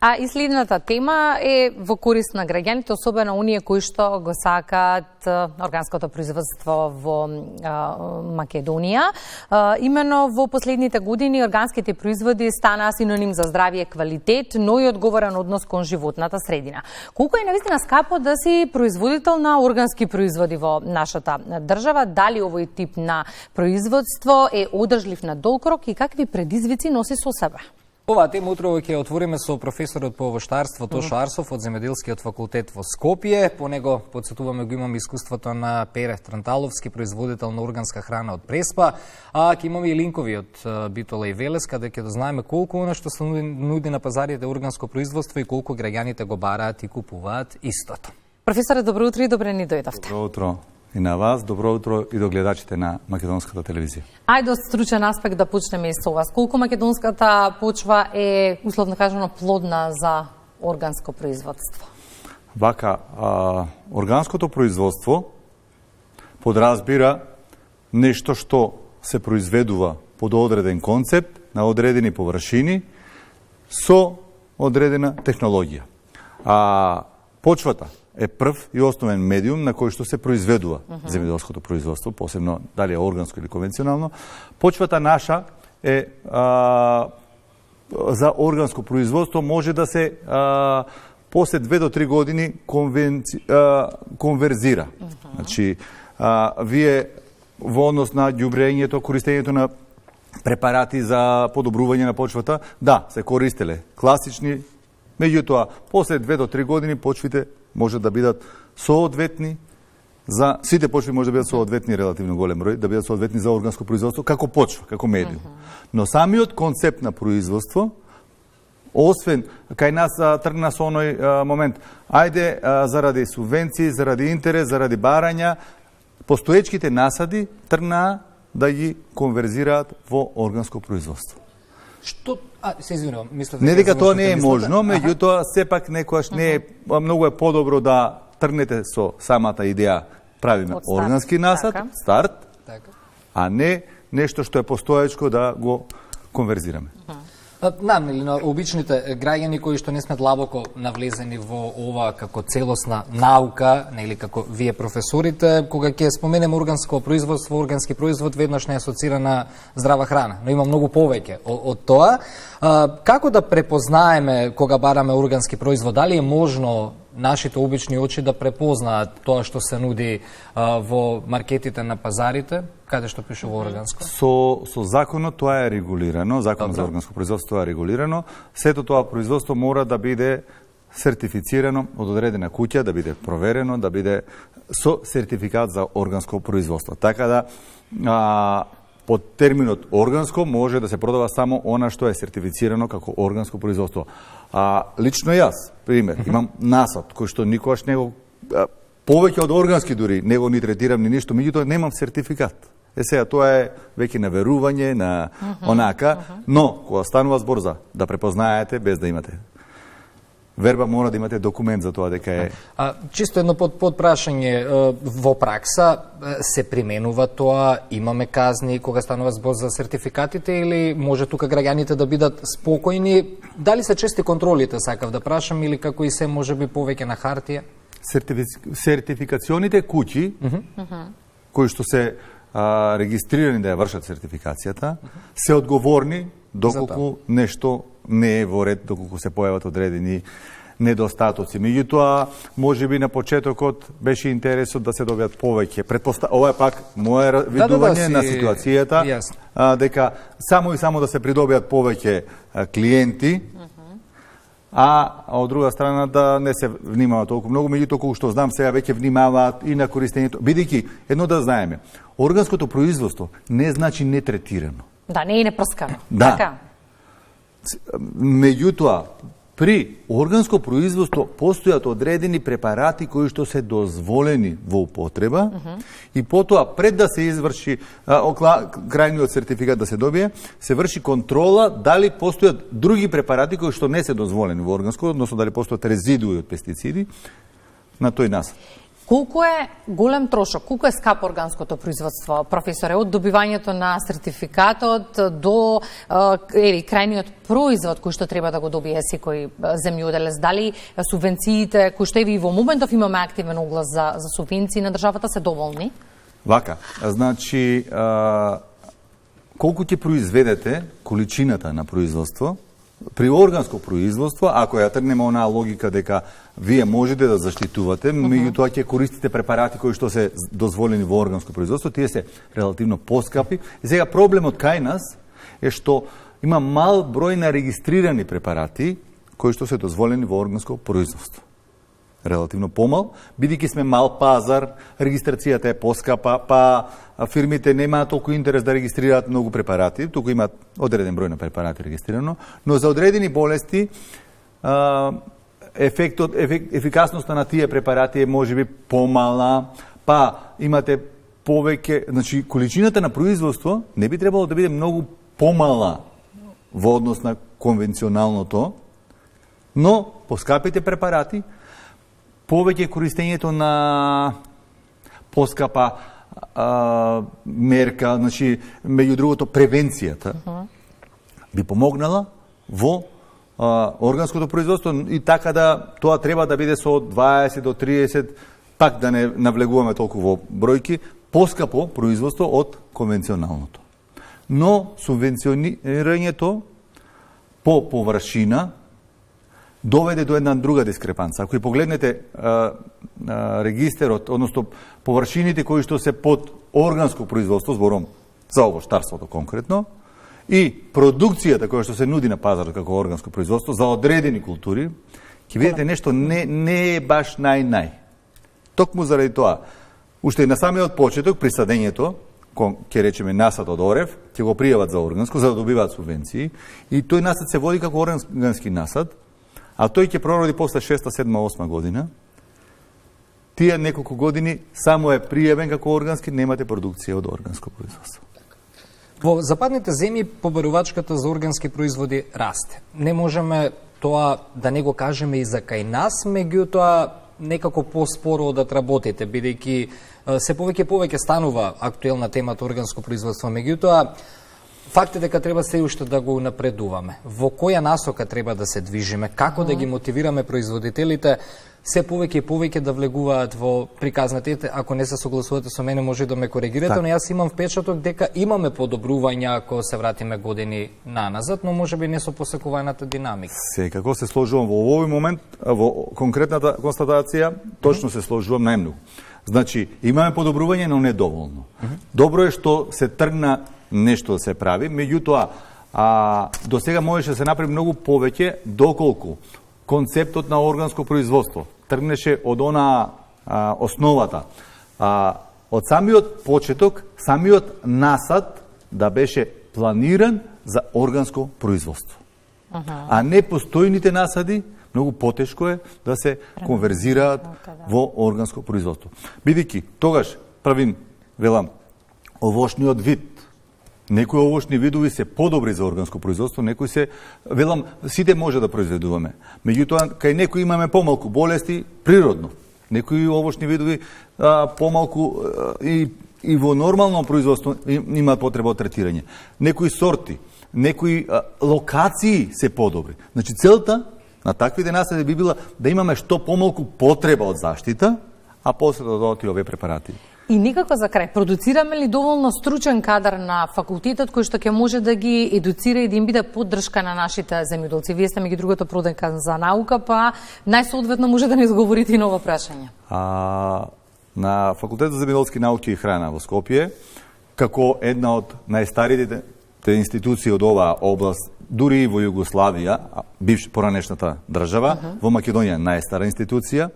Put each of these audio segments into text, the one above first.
А и следната тема е во корист на граѓаните, особено оние кои што го сакаат органското производство во Македонија. Имено во последните години органските производи станаа синоним за здравје, квалитет, но и одговорен однос кон животната средина. Колку е навистина скапо да си производител на органски производи во нашата држава? Дали овој тип на производство е одржлив на долг рок и какви предизвици носи со себе? Оваа тема утрово ќе отвориме со професорот по овоштарство Тошо Арсов од Земјоделскиот факултет во Скопје. По него подсетуваме го имаме искуството на Пере Транталовски, производител на органска храна од Преспа, а ќе имаме и линкови од Битола и Велес, каде ќе дознаеме колку она што се нуди на пазарите органско производство и колку граѓаните го бараат и купуваат истото. Професоре, добро утро и добре ни дојдовте. Добро утро и на вас, добро утро и до гледачите на македонската телевизија. Ајде од стручен аспект да почнеме и со вас. Колку македонската почва е, условно кажано, плодна за органско производство? Вака, органското производство подразбира нешто што се произведува под одреден концепт, на одредени површини, со одредена технологија. Почвата е прв и основен медиум на кој што се произведува земјоделското производство, посебно дали е органско или конвенционално. Почвата наша е за органско производство може да се после 2 до 3 години конверзира. Значи, вие во однос на ѓубрењето, користењето на препарати за подобрување на почвата, да, се користеле класични, меѓутоа, после 2 до 3 години почвите може да бидат соодветни за сите почви може да бидат соодветни релативно голем број, да бидат соодветни за органско производство како почва, како медиум. Но самиот концепт на производство, освен кај нас тргна со оној момент, ајде заради субвенции, заради интерес, заради барања, постоечките насади тргнаа да ги конверзираат во органско производство. Што се извинувам, мислев не дека тоа не е можно, меѓутоа сепак некојаш не е многу е подобро да тргнете со самата идеја правиме органски насад, старт, а не нешто што е постоечко да го конверзираме. Нам, или на обичните граѓани кои што не сме длабоко навлезени во ова како целосна наука, нели како вие професорите, кога ќе споменеме органско производство, органски производ веднаш не асоцира на здрава храна, но има многу повеќе од тоа. Како да препознаеме кога бараме органски производ? Дали е можно нашите обични очи да препознаат тоа што се нуди во маркетите на пазарите, каде што пише во органско? Со законот тоа е регулирано, законот за органско производство е регулирано. Сето тоа производство мора да биде сертифицирано од одредена куќа, да биде проверено, да биде со сертификат за органско производство. Така да под терминот органско може да се продава само она што е сертифицирано како органско производство. Лично јас, пример, имам насад кој што никогаш не го повеќе од органски дури не го ни третирам ни ништо, меѓутоа немам сертификат. Сега тоа е веќе на верување, на онака, но кога станува збор за да препознаете без да имате верба, мора да имате документ за тоа дека е. Чисто едно подпрашање, во пракса се применува тоа, имаме казни кога станува збор за сертификатите или може тука граѓаните да бидат спокојни? Дали се чести контролите, сакав да прашам, или како и се можеби повеќе на хартија? Сертификационите куќи кои што се регистрирани да ја вршат сертификацијата, се одговорни доколку нешто не е во ред, доколку се појават одредени недостатоци. Меѓутоа, можеби на почетокот беше интересот да се добијат повеќе. Ова е пак мое видување на ситуацијата, дека само и само да се придобијат повеќе клиенти, а од друга страна да не се внимава толку многу, меѓутоа колку што знам сега веќе внимаваат и на користењето. Бидејќи едно да знаеме, органското производство не значи нетретирано. Да, не е непрскано. Да. Така. Меѓутоа, при органско производство постојат одредени препарати кои што се дозволени во употреба и потоа пред да се изврши крајниот сертификат да се добие, се врши контрола дали постојат други препарати кои што не се дозволени во органско, односно дали постојат резидуи од пестициди на тој насад. Колку е голем трошок, колку е скапо органското производство, професоре, од добивањето на сертификатот до крајниот производ кој што треба да го добие секој земјоделец? Дали субвенциите, кои што и во моментов имаме активен оглас за субвенции на државата, се доволни? Вака, значи, колку ќе произведете количината на производство, при органско производство, ако ја тргнеме онаа логика дека вие можете да заштитувате, меѓутоа ќе користите препарати кои што се дозволени во органско производство, тие се релативно поскапи. И сега проблемот кај нас е што има мал број на регистрирани препарати кои што се дозволени во органско производство. Релативно помал, бидејќи сме мал пазар, регистрацијата е поскапа, па фирмите немаат толку интерес да регистрираат многу препарати, туку имаат одреден број на препарати регистрирано, но за одредени болести ефикасноста на тие препарати е можеби помала, па имате повеќе, значи количината на производство не би требало да биде многу помала во однос на конвенционалното, но поскапите препарати, повеќе користењето на поскапа мерка, значи, меѓу другото, превенцијата би помогнала во органското производство и така да тоа треба да биде со 20 до 30, пак да не навлегуваме толку во бројки, поскапо производство од конвенционалното. Но субвенционирањето по површина доведе до една друга дискрепанца. Ако и погледнете регистерот, односно површините кои што се под органско производство, збором за овоштарството конкретно, и продукцијата која што се нуди на пазарот како органско производство за одредени култури, ќе видите нешто не е баш нај. Токму заради тоа, уште и на самиот почеток при садењето, ќе речеме насад од орев, ќе го пријават за органско, за да добиваат субвенции, и тој насад се води како органски насад, а тој ќе пророди после 6, 7, 8 година. Тие неколку години само е пријавен како органски, немате продукција од органско производство. Во западните земји побарувачката за органски производи расте. Не можеме тоа да не го кажеме и за кај нас, меѓутоа некако поспоро да работите, бидејќи се повеќе станува актуелна темата органско производство, меѓутоа факт е дека треба се уште да го напредуваме. Во која насока треба да се движиме, како да ги мотивираме производителите се повеќе да влегуваат во приказните, ако не се согласувате со мене, може да ме коригирате, но јас имам впечаток дека имаме подобрувања ако се вратиме години наназад, но можеби не со посекуваната динамика. Секако се сложувам во овој момент, во конкретната констатација, точно се сложувам најмногу. Значи, имаме подобрување, но не доволно. Добро е што се тргна нешто да се прави, меѓутоа, до сега можеше да се направи многу повеќе, доколку концептот на органско производство тргнеше од она основата. Од самиот почеток, самиот насад да беше планиран за органско производство. А не постојните насади, многу потешко е да се конверзираат во органско производство. Бидејќи тогаш правим, велам, овошниот вид. Некои овошни видови се подобри за органско производство, некои се, велам, сите може да произведуваме. Меѓутоа, кај некои имаме помалку болести природно. Некои овошни видови помалку и во нормално производство имаат потреба од третирање. Некои сорти, некои локации се подобри. Значи, целта на таквите насади би била да имаме што помалку потреба од заштита, а после да додат и овие препарати. И никако за крај, продуцираме ли доволно стручен кадар на факултетот кој што ќе може да ги едуцира и да им биде поддршка на нашите земјоделци? Вие сте меѓу другото продекан за наука, па најсоодветно може да ни одговорите и на ова прашање. На Факултетот за земјоделски науки и храна во Скопје, како една од најстарите институции од оваа област, дури и во Југославија, бивш поранешната држава, во Македонија најстара институција,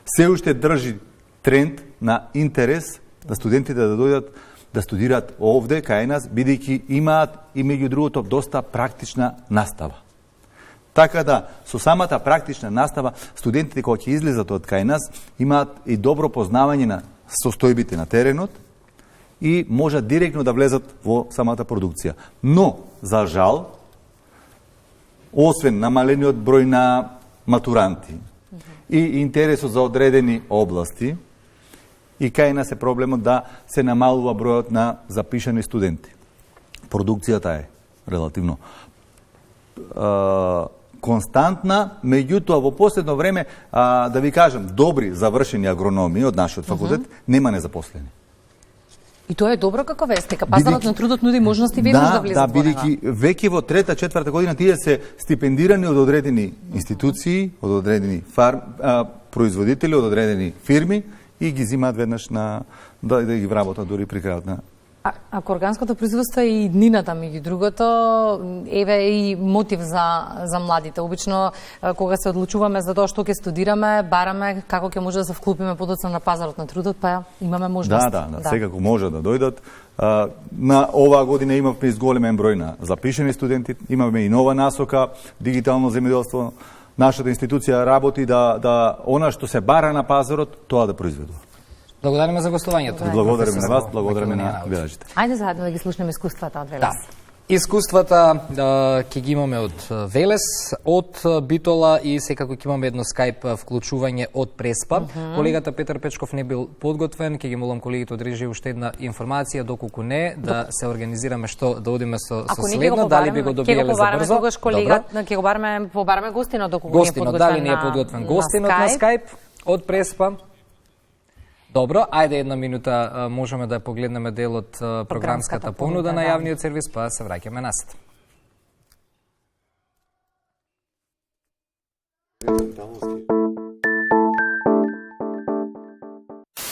се уште држи тренд на интерес да студентите да дојдат да студираат овде кај нас, бидејќи имаат и меѓу другото доста практична настава. Така да, со самата практична настава, студентите кои ќе излезат од кај нас имаат и добро познавање на состојбите на теренот и можат директно да влезат во самата продукција. Но, за жал, освен намалениот број на матуранти и интересот за одредени области, и кај нас е проблемот да се намалува бројот на запишани студенти. Продукцијата е релативно константна, меѓутоа во последно време, да ви кажам, добри завршени агрономи од нашиот факултет нема незапослени. И тоа е добро како вест, дека пазарот на трудот нуди можности веднаш да влезат во него. Да, бидејќи веќе во трета, четврта година тие се стипендирани од одредени институции, од одредени производители, од одредени фирми и ги зимаат веднаш да ги вработат дури при крајот на. Ако органското производство е и днината меѓу другото, еве и мотив за младите. Обично, кога се одлучуваме за тоа што ќе студираме, бараме како ќе може да се вклупиме подоцна на пазарот на трудот, па имаме можност. Да, секако може да дојдат. На оваа година имавме изголемен број на запишени студенти, имаме и нова насока, дигитално земјоделство. Нашата институција работи да она што се бара на пазарот, тоа да произведува. Благодариме за гостувањето. Благодариме на вас, благодариме на гледачите. Ајде заедно да ги слушнеме искуствата од Велес. Искуствата ќе ги имаме од Велес, од Битола и секако ќе имаме едно скајп вклучување од Преспа. Колегата Петар Печков не бил подготвен, ќе ги молам колегите од режија уште една информација, доколку не, да се организираме што да одиме со следно, дали би го добиеле за брзо. Тогаш колегата, ќе го побараме гостинот доколку не е подготвен. Дали не е подготвен гостинот на скајп од Преспа. Добро, ајде една минута можеме да погледнеме дел од програмската понуда на јавниот сервис, па се враќаме насет.